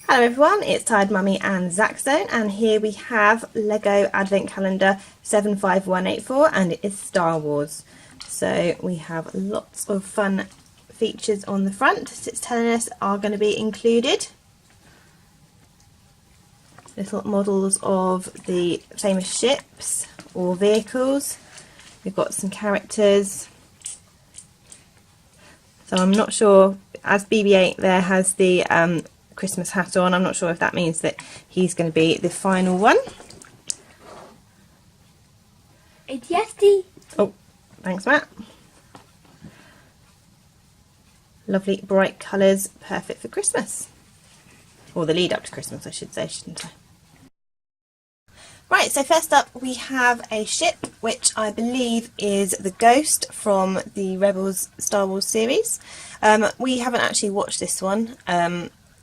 Hello everyone, it's Tired Mummy and Zach Stone, and here we have Lego Advent Calendar 75184, and it is Star Wars. So we have lots of fun features on the front that it's telling us are going to be included. Little models of the famous ships or vehicles. We've got some characters. So I'm not sure, as BB-8 there has the Christmas hat on, I'm not sure if that means that he's going to be the final one. It's Yeti. Oh, thanks Matt. Lovely bright colours, perfect for Christmas. Or the lead up to Christmas I should say, shouldn't I? Right, so first up we have a ship which I believe is the Ghost from the Rebels Star Wars series. We haven't actually watched this one,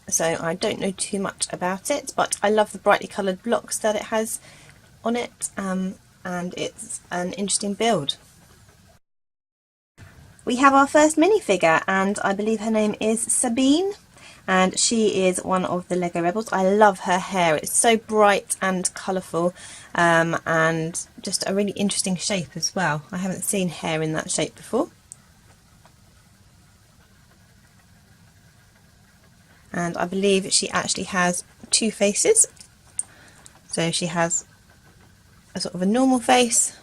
so I don't know too much about it, but I love the brightly coloured blocks that it has on it, and it's an interesting build. We have our first minifigure, and I believe her name is Sabine. And she is one of the Lego Rebels. I love her hair, it's so bright and colourful, and just a really interesting shape as well. I haven't seen hair in that shape before. And I believe she actually has two faces. So she has a sort of a normal face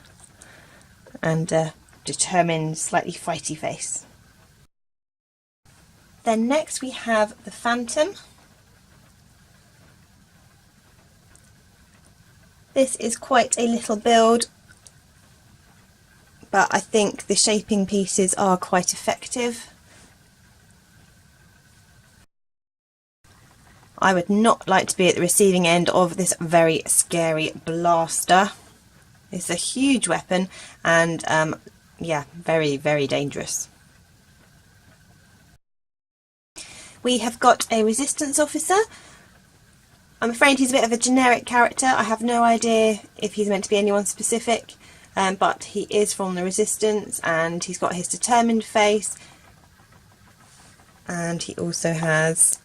and a determined, slightly fighty face. Then next we have the Phantom. This is quite a little build, but I think the shaping pieces are quite effective. I would not like to be at the receiving end of this very scary blaster. It's a huge weapon and yeah, very, very dangerous. We have got a resistance officer. I'm afraid he's a bit of a generic character. I have no idea if he's meant to be anyone specific, but he is from the resistance and he's got his determined face, and he also has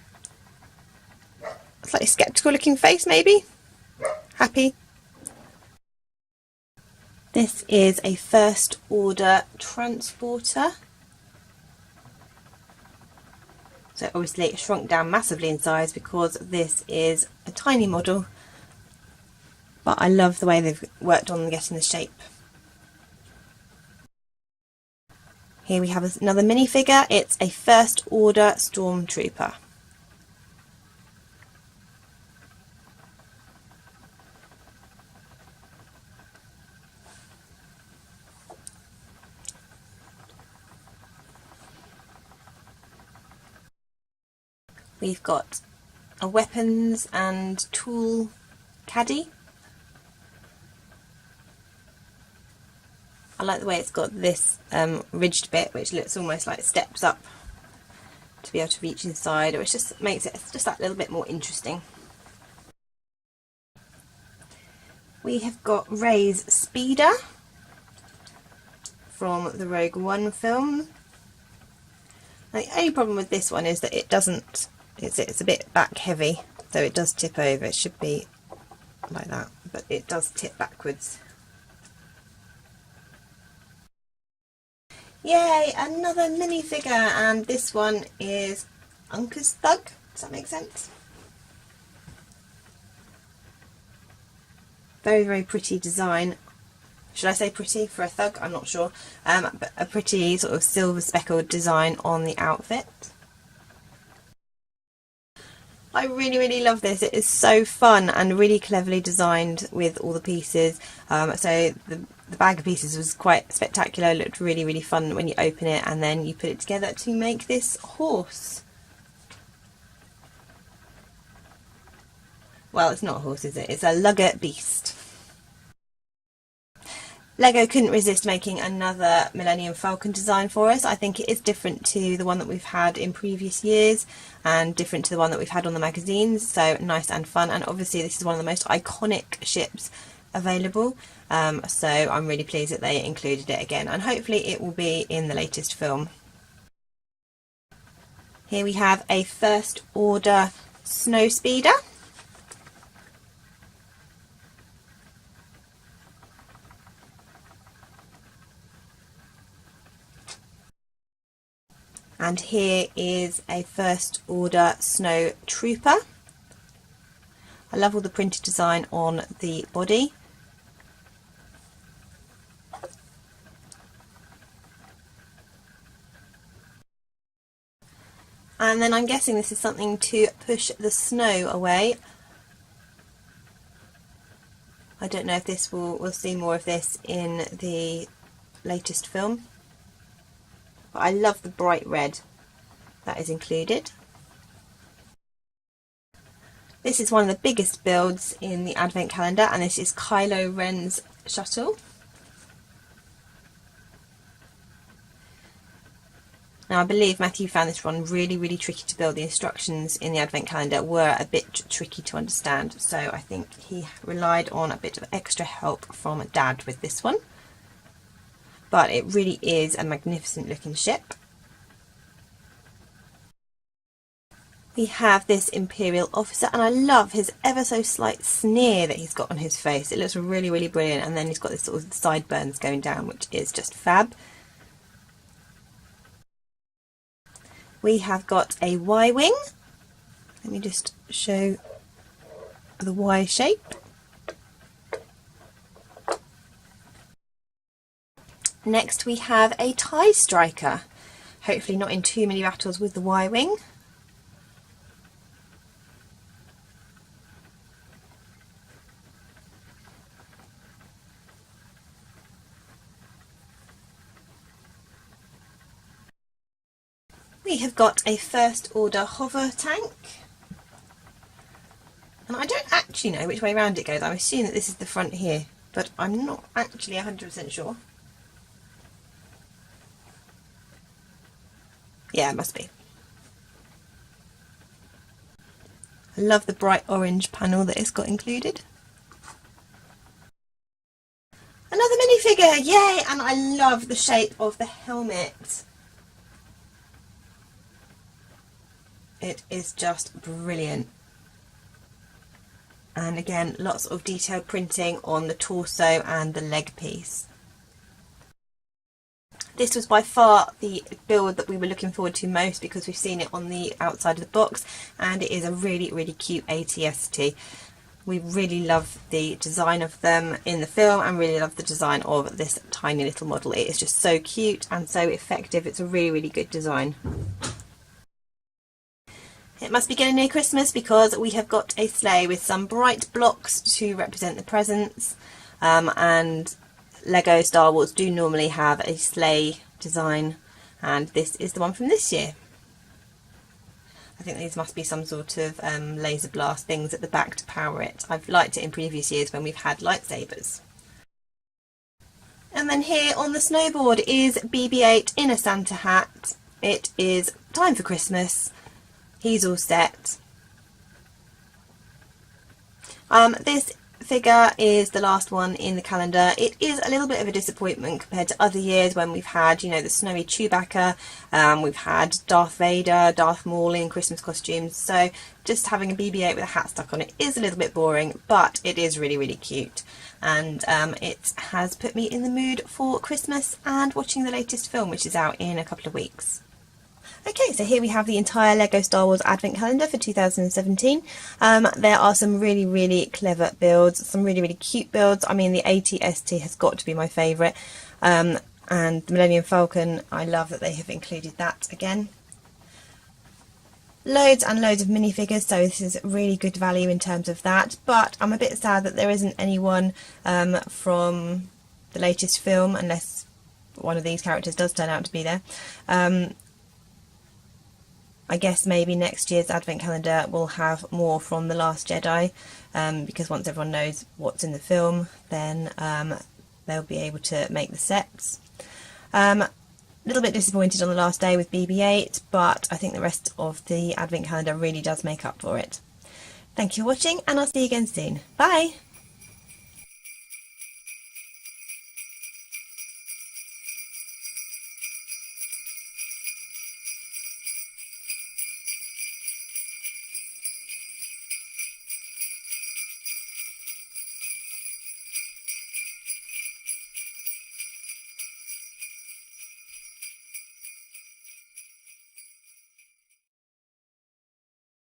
a slightly sceptical looking face, maybe? Happy. This is a first order transporter. So obviously it shrunk down massively in size because this is a tiny model, but I love the way they've worked on getting the shape. Here we have another minifigure. It's a first order stormtrooper. We've got a weapons and tool caddy. I like the way it's got this ridged bit, which looks almost like steps up to be able to reach inside, which just makes it just that little bit more interesting. We have got Rey's speeder from the Rogue One film. The only problem with this one is that it doesn't. It's a bit back heavy, so it does tip over. It should be like that, but it does tip backwards. Yay, another minifigure, and this one is Uncle's Thug. Does that make sense? Very, very pretty design. Should I say pretty for a thug? I'm not sure. But a pretty sort of silver speckled design on the outfit. I really, really love this. It is so fun and really cleverly designed with all the pieces. So the bag of pieces was quite spectacular. It looked really, really fun when you open it and then you put it together to make this horse. Well, it's not a horse, is it? It's a lugger beast. Lego couldn't resist making another Millennium Falcon design for us. I think it is different to the one that we've had in previous years and different to the one that we've had on the magazines, so nice and fun. And obviously this is one of the most iconic ships available, so I'm really pleased that they included it again, and hopefully it will be in the latest film. Here we have a first order snow speeder. And here is a first order snow trooper. I love all the printed design on the body. And then I'm guessing this is something to push the snow away. I don't know if this we'll see more of this in the latest film. But I love the bright red that is included. This is one of the biggest builds in the Advent calendar, and this is Kylo Ren's shuttle. Now I believe Matthew found this one really tricky to build. The instructions in the Advent calendar were a bit tricky to understand, so I think he relied on a bit of extra help from Dad with this one. But it really is a magnificent looking ship. We have this Imperial officer, and I love his ever so slight sneer that he's got on his face. It looks really brilliant, and then he's got this sort of sideburns going down, which is just fab. We have got a Y-wing. Let me just show the Y shape. Next we have a TIE striker. Hopefully not in too many battles with the Y-wing. We have got a first order hover tank, and I don't actually know which way around it goes. I'm assuming that this is the front here, but I'm not actually 100% sure. Yeah, it must be. I love the bright orange panel that it's got included. Another minifigure, yay! And I love the shape of the helmet. It is just brilliant. And again, lots of detailed printing on the torso and the leg piece. This was by far the build that we were looking forward to most, because we've seen it on the outside of the box, and it is a really cute ATST. We really love the design of them in the film, and really love the design of this tiny little model. It is just so cute and so effective. It's a really good design. It must be getting near Christmas, because we have got a sleigh with some bright blocks to represent the presents, and Lego Star Wars do normally have a sleigh design, and this is the one from this year. I think these must be some sort of laser blast things at the back to power it. I've liked it in previous years when we've had lightsabers. And then here on the snowboard is BB-8 in a Santa hat. It is time for Christmas. He's all set. This figure is the last one in the calendar. It is a little bit of a disappointment compared to other years when we've had, you know, the snowy Chewbacca, we've had Darth Vader, Darth Maul in Christmas costumes, so just having a BB-8 with a hat stuck on it is a little bit boring, but it is really cute, and it has put me in the mood for Christmas and watching the latest film, which is out in a couple of weeks. Okay, so here we have the entire Lego Star Wars Advent Calendar for 2017. There are some really clever builds, some really cute builds. I mean, the AT-ST has got to be my favourite. And the Millennium Falcon, I love that they have included that again. Loads and loads of minifigures, so this is really good value in terms of that. But I'm a bit sad that there isn't anyone from the latest film, unless one of these characters does turn out to be there. I guess maybe next year's Advent Calendar will have more from The Last Jedi, because once everyone knows what's in the film, then they'll be able to make the sets. A little bit disappointed on the last day with BB-8, but I think the rest of the Advent Calendar really does make up for it. Thank you for watching, and I'll see you again soon. Bye!